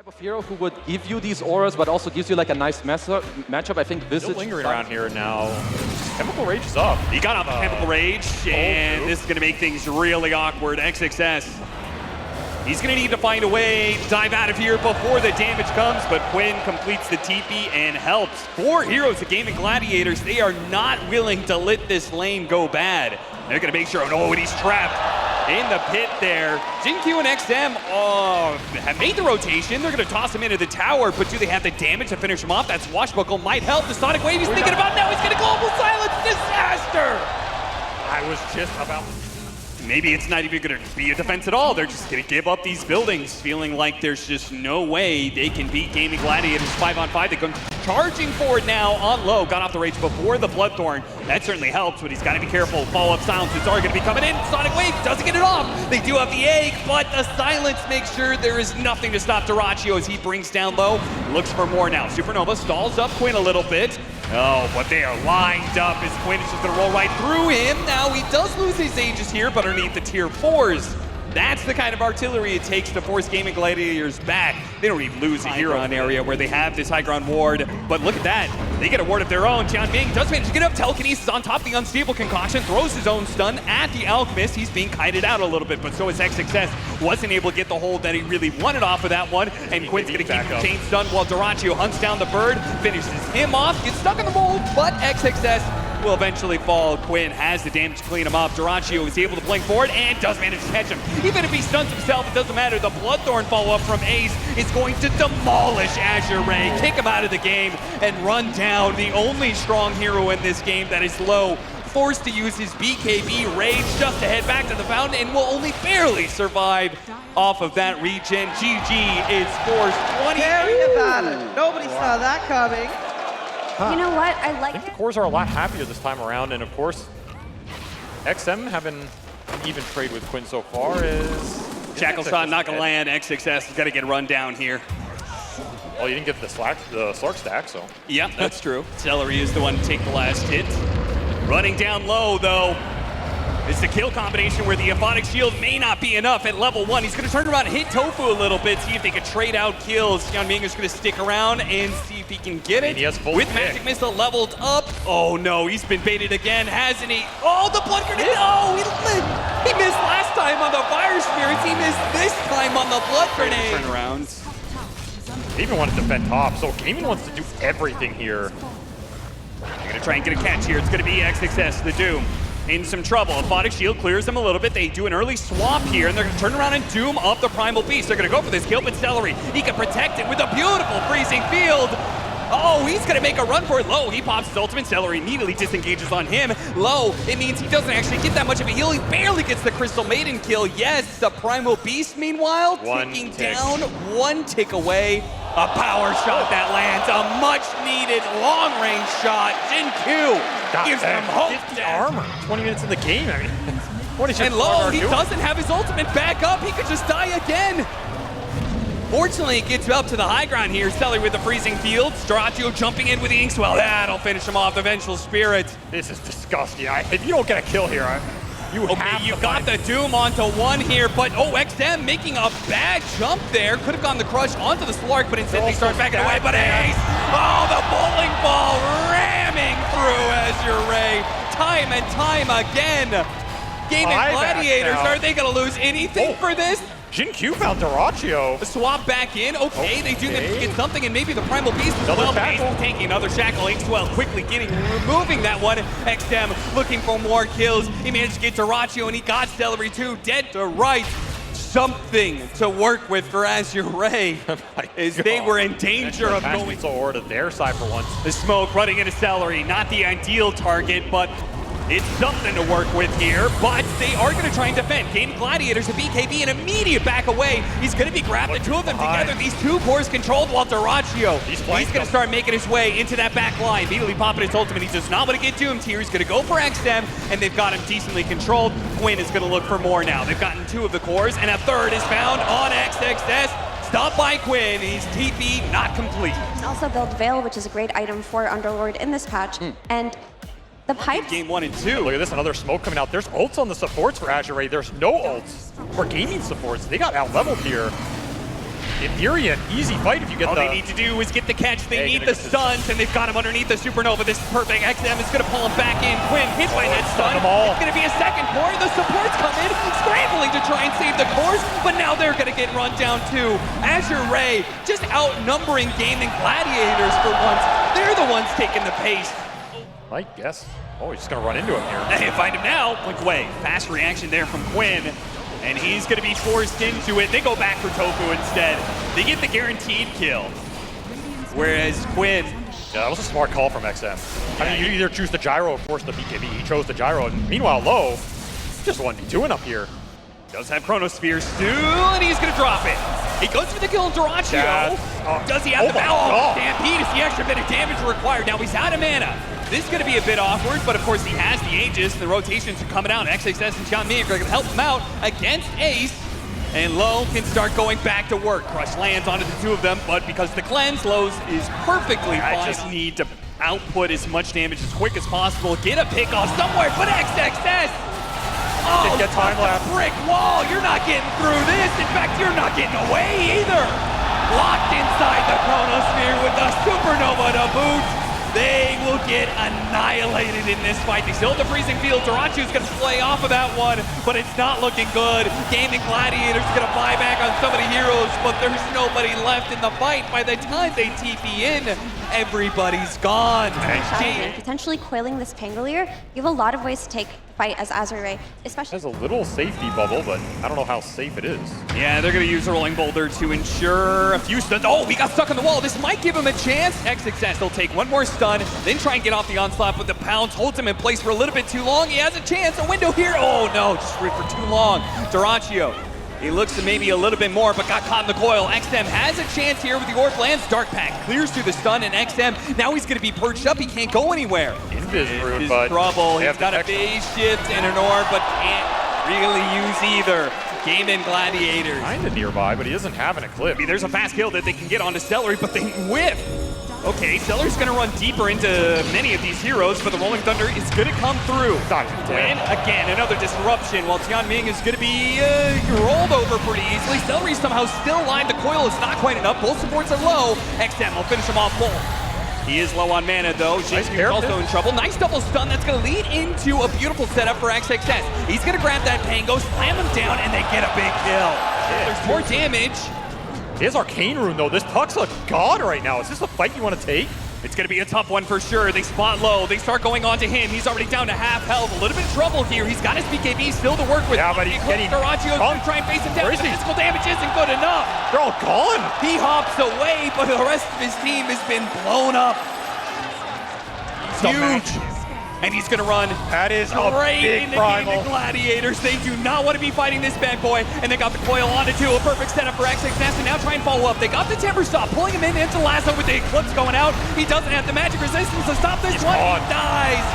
Type of hero who would give you these auras, but also gives you like a nice matchup. I think this Still is lingering around here now. Chemical Rage is up. He got off of Chemical Rage, and this is going to make things really awkward. XXS. He's going to need to find a way to dive out of here before the damage comes, but Quinn completes the TP and helps. 4 heroes at Gaimin Gladiators. They are not willing to let this lane go bad. They're going to make sure, and he's trapped in the pit there. Jin-Q and XM have made the rotation. They're going to toss him into the tower, but do they have the damage to finish him off? That Swashbuckle might help. The Sonic Wave he's thinking about now. He's going to Global Silence. Disaster! I was just about... Maybe it's not even going to be a defense at all. They're just going to give up these buildings, feeling like there's just no way they can beat Gaimin Gladiators 5-on-5. They go charging forward now on low. Got off the rage before the Bloodthorn. That certainly helps, but he's got to be careful. Follow-up silence is already going to be coming in. Sonic Wave doesn't get it off. They do have the egg, but the silence makes sure there is nothing to stop Dyrachyo as he brings down low. Looks for more now. Supernova stalls up Quinn a little bit. Oh, but they are lined up as Quinn is just going to roll right through him. Now he does lose his Aegis here, but underneath the tier 4s. That's the kind of artillery it takes to force Gaimin Gladiators back. They don't even lose a hero in an area where they have this high ground ward. But look at that. They get a ward of their own. Tianming does manage to get up. Telekinesis on top of the unstable concoction. Throws his own stun at the Alchemist. He's being kited out a little bit, but so is XXS. Wasn't able to get the hold that he really wanted off of that one. And Quinn's going to keep the chain stun while Dyrachyo hunts down the bird. Finishes him off. Gets stuck in the mold, but XXS will eventually fall. Quinn has the damage to clean him up. Dyrachyo is able to blink forward and does manage to catch him. Even if he stuns himself, it doesn't matter. The Bloodthorn follow-up from Ace is going to demolish Azure Ray, kick him out of the game, and run down the only strong hero in this game that is low. Forced to use his BKB Rage just to head back to the fountain and will only barely survive off of that regen. GG is forced 20. Very Nevada. Nobody saw that coming. You know what? I like think it. the cores are a lot happier this time around, and of course, XM having an even trade with Quinn so far is... Shackle shot not going to land. XXS has got to get run down here. Well, you didn't get the Slark stack, so... Yeah, that's true. Celery is the one to take the last hit. Running down low, though. It's the kill combination where the Aphotic Shield may not be enough at level 1. He's going to turn around and hit Tofu a little bit, see if they can trade out kills. Tianming is going to stick around and see if he can get it. With Magic Missile leveled up. Oh no, he's been baited again, hasn't he? Oh, the Blood Grenade! No, he missed last time on the Fire Spirits. He missed this time on the Blood Grenade. Turnarounds. They even want to defend top, so Gaimin wants to do everything here. They're going to try and get a catch here. It's going to be XXS, the Doom. In some trouble. Aphotic Shield clears them a little bit. They do an early swap here, and they're going to turn around and Doom up the Primal Beast. They're going to go for this kill, but Celery, he can protect it with a beautiful freezing field. Oh, he's going to make a run for it. Low, he pops his ultimate. Celery immediately disengages on him. Low, it means he doesn't actually get that much of a heal. He barely gets the Crystal Maiden kill. Yes, the Primal Beast, meanwhile, ticking down, 1 tick away. A power shot that lands, a much-needed long-range shot. Jin-Q gives them hope. 50 armor, 20 minutes in the game. I mean, what is your And Low, he doesn't have his ultimate back up. He could just die again. Fortunately, it gets up to the high ground here. Stelly with the freezing field. Dyrachyo jumping in with the Inkswell. That'll finish him off. The Vengeful Spirit. This is disgusting. If you don't get a kill here, you got the Doom onto 1 here, but XM making a bad jump there. Could have gone the crush onto the Slark, but instead they start backing away. But Ace, the bowling ball ramming through Azure Ray time and time again. Gaimin Gladiators, are they going to lose anything for this? Jin-Q found Dyrachyo. Swap back in. Okay, they do get something, and maybe the Primal Beast as Another well. shackle. Taking another shackle. Inkswell quickly removing that one. XM looking for more kills. He managed to get Dyrachyo, and he got Celery too. Dead to right. Something to work with for Azure Ray as they were in danger of going to their side for once. The smoke running into Celery. Not the ideal target, but it's something to work with here, but they are going to try and defend. Gaimin Gladiators, a BKB, an immediate back away. He's going to be grabbed, the 2 of them together. These 2 cores controlled while Dyrachyo, he's going to start making his way into that back line. Immediately popping his ultimate. He does not want to get doomed here. He's going to go for XM, and they've got him decently controlled. Quinn is going to look for more now. They've gotten 2 of the cores, and a 3rd is found on XXS. Stopped by Quinn. He's TP not complete. You can also build Veil, which is a great item for Underlord in this patch. And the pipes. Game 1 and 2. Look at this, another smoke coming out. There's ults on the supports for Azure Ray. There's no ults for gaming supports. They got out-leveled here. in theory, an easy fight if you get All the... they need to do is get the catch. They Hey, need gonna the get stuns, and they've got him underneath the Supernova. This is perfect. XM is going to pull him back in. Quinn hit by that stun. them all. It's going to be a second point. The supports come in, scrambling to try and save the course, but now they're going to get run down too. Azure Ray just outnumbering Gaimin Gladiators for once. They're the ones taking the pace. I guess. Oh, he's just going to run into him here. They find him now. Blink away. Fast reaction there from Quinn. And he's going to be forced into it. They go back for Tofu instead. They get the guaranteed kill. Whereas Quinn... Yeah, that was a smart call from XM. I mean, you either choose the gyro or force the BKB. He chose the gyro. And meanwhile, Low just 1v2ing up here. Does have Chronosphere still, and he's going to drop it. He goes for the kill on Duraccio. Yeah. Does he have the bow? God. Stampede is the extra bit of damage required. Now he's out of mana. This is going to be a bit awkward, but of course he has the Aegis. The rotations are coming out. XXS and Xianming are going to help him out against Ace. And Low can start going back to work. Crush lands onto the two of them, but because the cleanse, Lowe's is perfectly fine. I just need to output as much damage as quick as possible. Get a pick off somewhere, but XXS! Oh, Didn't get time lapse. Brick wall, you're not getting through this. In fact, you're not getting away either. Locked inside the Chronosphere with the Supernova to boot. They will get annihilated in this fight. They still have the freezing field. Duracio's going to play off of that one, but it's not looking good. Gaimin Gladiators going to buy back on so many heroes, but there's nobody left in the fight. By the time they TP in, everybody's gone. Potentially coiling this Pangolier, you have a lot of ways to take the fight as Azure, especially. Has a little safety bubble, but I don't know how safe it is. Yeah, they're going to use a Rolling Boulder to ensure a few stuns. Oh, he got stuck on the wall. This might give him a chance. XXS, they'll take one more stun, then try and get off the onslaught, but the pounce holds him in place for a little bit too long. He has a chance, a window here. Oh no, just for too long. Duraccio, he looks to maybe a little bit more, but got caught in the coil. XM has a chance here with the Orb lands. Dark Pack clears through the stun, and XM, now he's going to be perched up. He can't go anywhere. Invis rude, It's but trouble. they He's have got a the phase shift and an orb, but can't really use either. Gaimin Gladiators. kind of nearby, but he doesn't have an Eclipse. I mean, there's a fast kill that they can get onto Celery, but they whiff. Okay, Celery's going to run deeper into many of these heroes, but the Rolling Thunder is going to come through. Win again, another disruption, while Xianming is going to be rolled over pretty easily. Celery somehow still alive. The coil is not quite enough. Both supports are low. XM will finish him off full. He is low on mana, though. Nice Jinx is also in trouble. Nice double stun. That's going to lead into a beautiful setup for XXS. He's going to grab that Pango, slam him down, and they get a big kill. There's more damage. He has Arcane Rune, though. This Puck's a god right now. Is this a fight you want to take? It's going to be a tough one for sure. They spot Low. They start going on to him. He's already down to half health. A little bit of trouble here. He's got his BKB still to work with. Yeah, but he's getting Duracio's going to try and face him down. Where is The he? physical damage isn't good enough. They're all gone. He hops away, but the rest of his team has been blown up. Huge. And he's going to run That is a right big into primal. Gaimin Gladiators. They do not want to be fighting this bad boy, and they got the coil on it too. A perfect setup for XXS, and now try and follow up. They got the Timber Stop, pulling him into Lasso with the Eclipse going out. He doesn't have the magic resistance to stop this one. gone. He dies.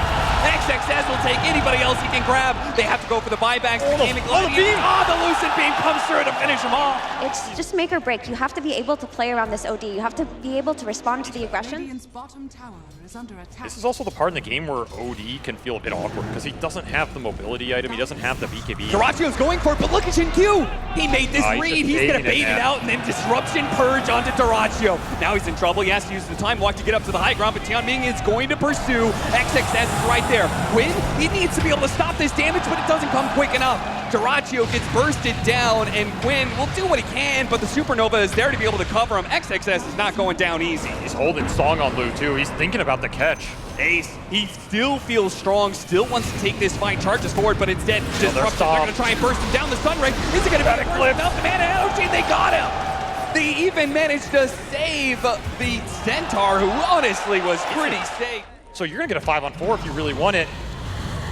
XXS will take anybody else he can grab. They have to go for the buybacks. Gaimin Gladiators. The Lucent Beam comes through to finish him off. It's just make or break. You have to be able to play around this OD. You have to be able to respond to the aggression. Radiant's bottom tower is under attack. This is also the part in the game where OD can feel a bit awkward because he doesn't have the mobility item. He doesn't have the BKB. Duracio's going for it, but look at Q. He made this He's read. just He's going to baiting bait it it out and then disruption purge onto Duraccio. Now he's in trouble. He has to use the time walk to get up to the high ground, but Xianming is going to pursue. XXS is right there. Quinn, he needs to be able to stop this damage, but it doesn't come quick enough. Duraccio gets bursted down, and Quinn will do what he can, but the Supernova is there to be able to cover him. XXS is not going down easy. He's holding Song on Lu too. He's thinking about the catch. Ace, he still feels strong, still wants to take this fight, charges forward, but instead, disruption. They're going to try and burst him down the stun ray. Is it going to be enough? The mana energy, they got him. They even managed to save the Centaur, who honestly was pretty safe. So you're going to get a 5-on-4 if you really want it.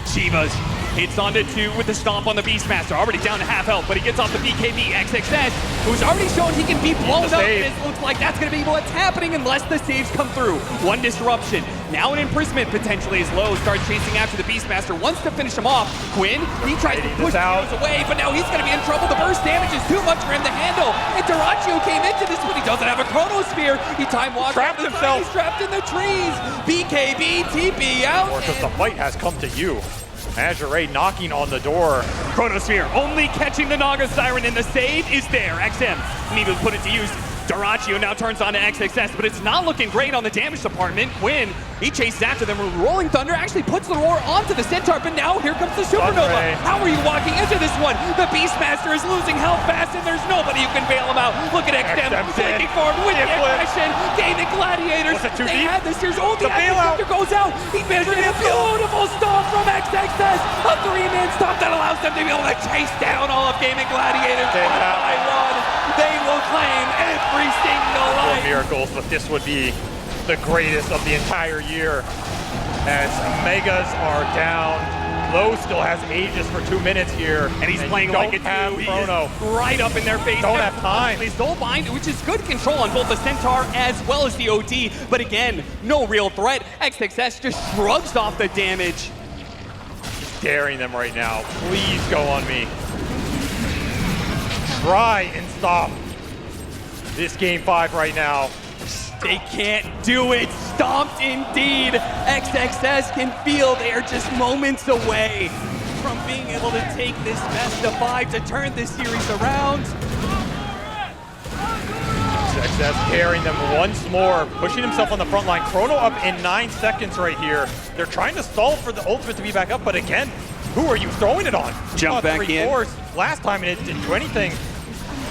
Chivas hits onto 2 with the stomp on the Beastmaster, already down to half health, but he gets off the BKB. XXS, who's already shown he can be blown up, and it looks like that's going to be what's happening unless the saves come through. One disruption. Now an imprisonment potentially as Low starts chasing after the Beastmaster, wants to finish him off. Quinn, he tries to push Heroes away, but now he's going to be in trouble. The burst damage is too much for him to handle, and Duraccio came into this, but he doesn't have a Chronosphere. He time walks trapped himself. He's trapped in the trees. BKB, TP out. Or because the fight has come to you. Azure Ray knocking on the door. Chronosphere only catching the Naga Siren, and the save is there. XM need to put it to use. Daraccio now turns on to XXS, but it's not looking great on the damage department. Quinn, he chases after them. Rolling Thunder actually puts the roar onto the Centaur, but now here comes the Supernova. Andre. How are you walking into this one? The Beastmaster is losing health fast, and there's nobody who can bail him out. Look at XM flicking forward with the aggression. Gaimin Gladiators. Was it too They deep? had this. Here's all the bailout. Thunder goes out. He managed to get a beautiful stomp from XXS. A 3-man stomp that allows them to be able to chase down all of Gaimin Gladiators They one have by one. They will claim every single life. Miracles, but this would be the greatest of the entire year. As Megas are down. Lowe still has Aegis for 2 minutes here. And he's playing like it have too. He Chrono. is right up in their face. Don't have time. They still bind, which is good control on both the Centaur as well as the OD. But again, no real threat. XXS just shrugs off the damage. Daring them right now. Please go on me. Try and stop this game 5 right now. They can't do it. Stomped indeed. XXS can feel they are just moments away from being able to take this best of 5 to turn this series around. XXS carrying them once more, pushing himself on the front line. Chrono up in 9 seconds right here. They're trying to stall for the ultimate to be back up, but again, who are you throwing it on? Jump back 3 in. fours last time and it didn't do anything.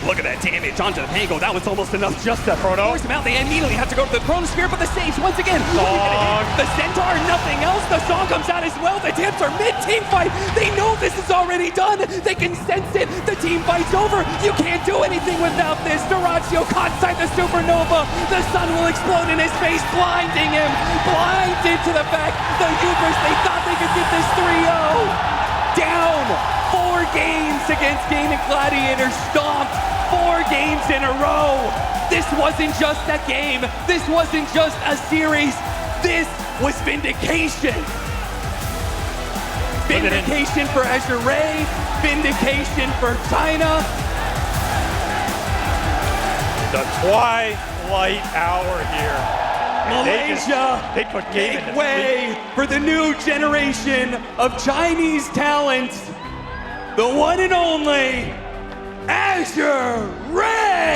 Look at that damage onto the Pango. That was almost enough just to Chrono. force him out. They immediately have to go to the Chronosphere, but the saves once again. Song. The Centaur, nothing else. The song comes out as well. The Tips are mid-team fight. They know this is already done. They can sense it. The team fight's over. You can't do anything without this. Daraccio caught inside the Supernova. The sun will explode in his face, blinding him. Blinded to the fact the hubris, they thought they could get this 3-0. Down 4 games against Gaimin Gladiators, stomped 4 games in a row. This wasn't just a game. This wasn't just a series. This was vindication. Vindication for Azure Ray. Vindication for China. The twilight hour here. Malaysia, They put Gaimin make to way for the new generation of Chinese talent. The one and only Azure Ray!